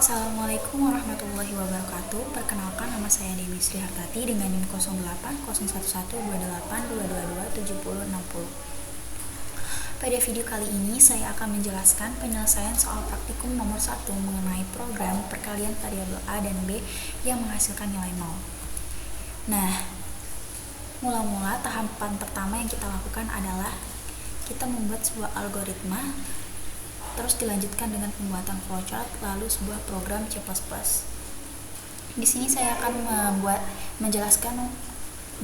Assalamualaikum warahmatullahi wabarakatuh. Perkenalkan, nama saya Dewi Sri Hartati dengan NIM 08011282227060. Pada video kali ini saya akan menjelaskan penyelesaian soal praktikum nomor 1 mengenai program perkalian variabel A dan B yang menghasilkan nilai 0. Nah, mula-mula tahapan pertama yang kita lakukan adalah kita membuat sebuah algoritma, terus dilanjutkan dengan pembuatan flowchart, lalu sebuah program C++. Di sini saya akan menjelaskan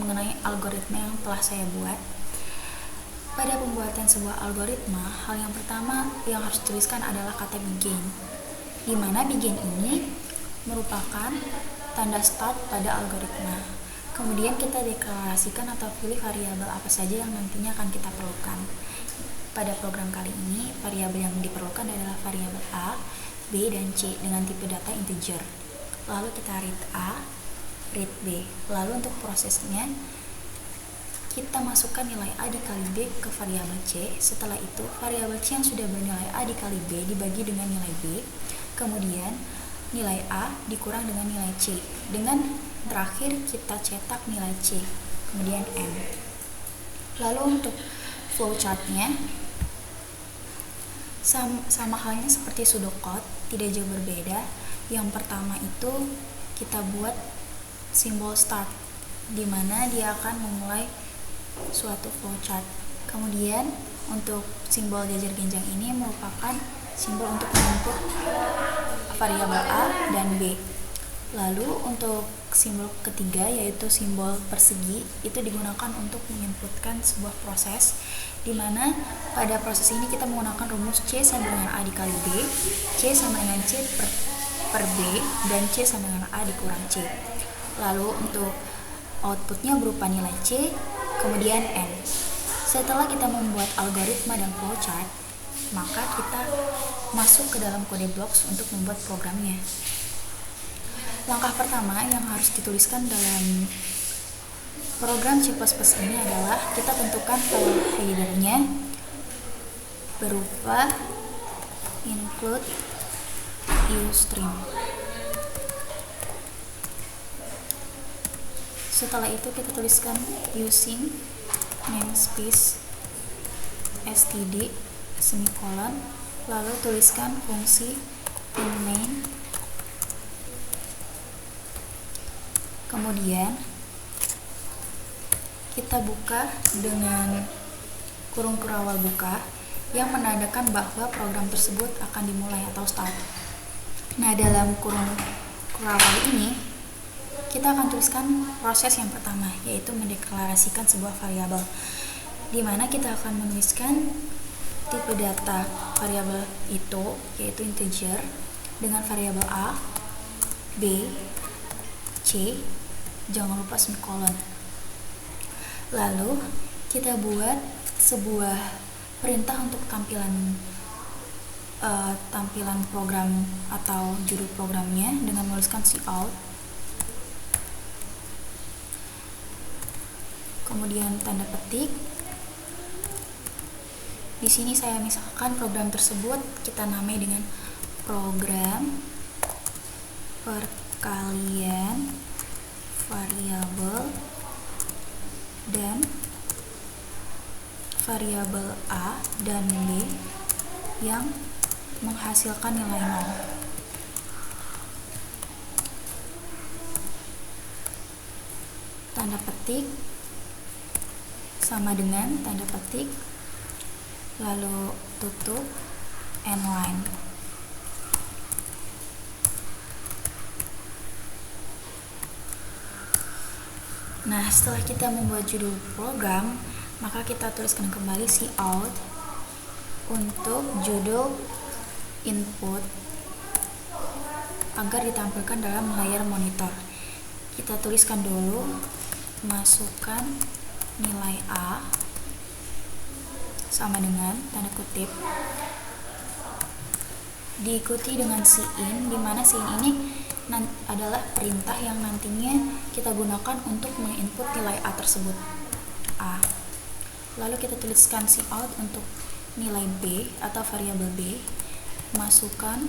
mengenai algoritma yang telah saya buat. Pada pembuatan sebuah algoritma, hal yang pertama yang harus dituliskan adalah kata begin, di mana begin ini merupakan tanda start pada algoritma. Kemudian kita deklarasikan atau pilih variabel apa saja yang nantinya akan kita perlukan. Pada program kali ini, variabel yang diperlukan adalah variabel A, B, dan C dengan tipe data integer. Lalu kita read A, read B. Lalu untuk prosesnya, kita masukkan nilai A dikali B ke variabel C. Setelah itu, variabel C yang sudah bernilai A dikali B dibagi dengan nilai B. Kemudian, nilai A dikurang dengan nilai C. Dengan terakhir, kita cetak nilai C. Kemudian M. Lalu untuk flowchartnya, sama halnya seperti pseudocode, tidak jauh berbeda. Yang pertama itu kita buat simbol start, di mana dia akan memulai suatu flowchart. Kemudian untuk simbol jajar genjang ini merupakan simbol untuk menginput variabel A dan B. Lalu untuk simbol ketiga, yaitu simbol persegi, itu digunakan untuk menginputkan sebuah proses, di mana pada proses ini kita menggunakan rumus C sama dengan A dikali B, C sama dengan C per B, dan C sama dengan A dikurang C. Lalu untuk outputnya berupa nilai C, kemudian N. Setelah kita membuat algoritma dan flowchart, maka kita masuk ke dalam kode blocks untuk membuat programnya. Langkah pertama yang harus dituliskan dalam program C++ ini adalah kita tentukan file header-nya berupa include usestream. Setelah itu kita tuliskan using namespace std semikolon, lalu tuliskan fungsi in main. Kemudian kita buka dengan kurung kurawal buka yang menandakan bahwa program tersebut akan dimulai atau start. Nah, dalam kurung kurawal ini kita akan tuliskan proses yang pertama, yaitu mendeklarasikan sebuah variabel, di mana kita akan menuliskan tipe data variabel itu, yaitu integer, dengan variabel A, B, C, jangan lupa semikolon. Lalu kita buat sebuah perintah untuk tampilan program atau judul programnya dengan menuliskan cout, kemudian tanda petik. Di sini saya misalkan program tersebut kita namai dengan program perkalian variabel dan variabel A dan B yang menghasilkan nilai 0. Tanda petik sama dengan tanda petik, lalu tutup end line. Nah, setelah kita membuat judul program, maka kita tuliskan kembali cout untuk judul input agar ditampilkan dalam layar monitor. Kita tuliskan dulu, masukkan nilai A sama dengan tanda kutip, diikuti dengan cin, di mana cin ini adalah perintah yang nantinya kita gunakan untuk menginput nilai A tersebut, A. Lalu kita tuliskan cout untuk nilai B atau variabel B, masukkan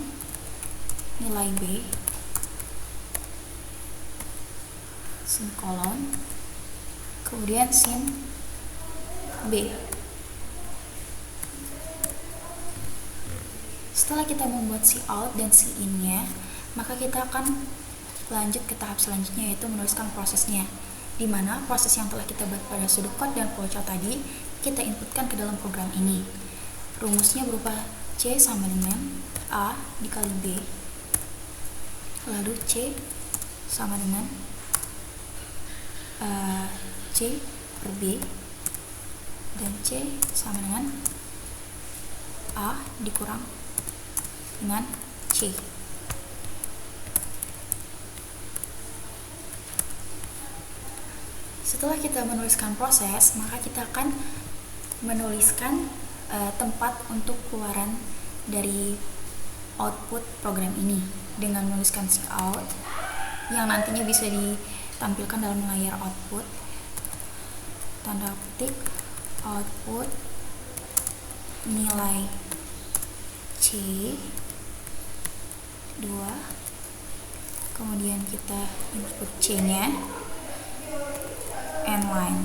nilai B semikolon, kemudian sin B. Setelah kita membuat Cout dan Cin-nya, maka kita akan lanjut ke tahap selanjutnya, yaitu menuliskan prosesnya, di mana proses yang telah kita buat pada pseudocode dan flowchart tadi kita inputkan ke dalam program ini. Rumusnya berupa C sama dengan A dikali B, lalu C sama dengan C per B, dan C sama dengan A dikurang dengan C. Setelah kita menuliskan proses, maka kita akan menuliskan tempat untuk keluaran dari output program ini dengan menuliskan Cout yang nantinya bisa ditampilkan dalam layar output, tanda petik output nilai C 2, kemudian kita input C nya end line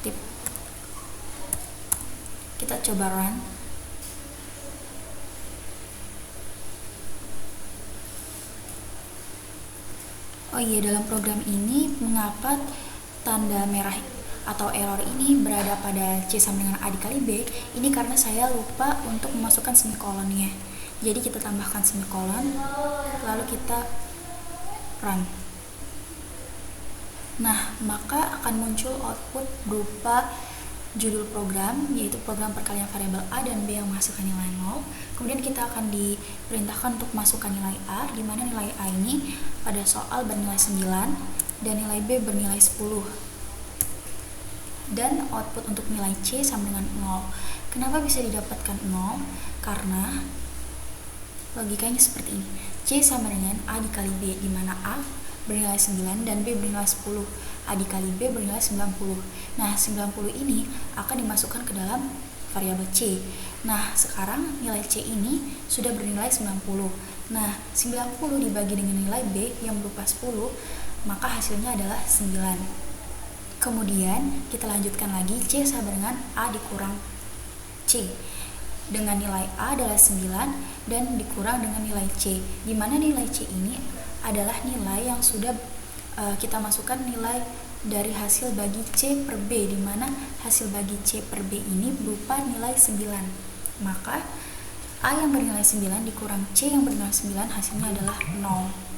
tip. Kita coba run. Oh iya, dalam program ini mengapa tanda merah atau error ini berada pada C sama dengan A dikali B? Ini karena saya lupa untuk memasukkan semikolonnya. Jadi kita tambahkan semikolon, lalu kita run. Nah, maka akan muncul output berupa judul program, yaitu program perkalian variabel A dan B yang menghasilkan nilai 0. Kemudian kita akan diperintahkan untuk masukkan nilai A, di mana nilai A ini pada soal bernilai 9 dan nilai B bernilai 10. Dan output untuk nilai C sama dengan 0. Kenapa bisa didapatkan 0? Karena logikanya seperti ini. C sama dengan A dikali B, di mana A bernilai 9 dan B bernilai 10. A dikali B bernilai 90. Nah, 90 ini akan dimasukkan ke dalam variabel C. Nah, sekarang nilai C ini sudah bernilai 90. Nah, 90 dibagi dengan nilai B yang berupa 10, maka hasilnya adalah 9. Kemudian kita lanjutkan lagi, C sama dengan A dikurang C, dengan nilai A adalah 9 dan dikurang dengan nilai C, di mana nilai C ini adalah nilai yang sudah kita masukkan nilai dari hasil bagi C per B, di mana hasil bagi C per B ini berupa nilai 9. Maka A yang bernilai 9 dikurang C yang bernilai 9 hasilnya adalah 0.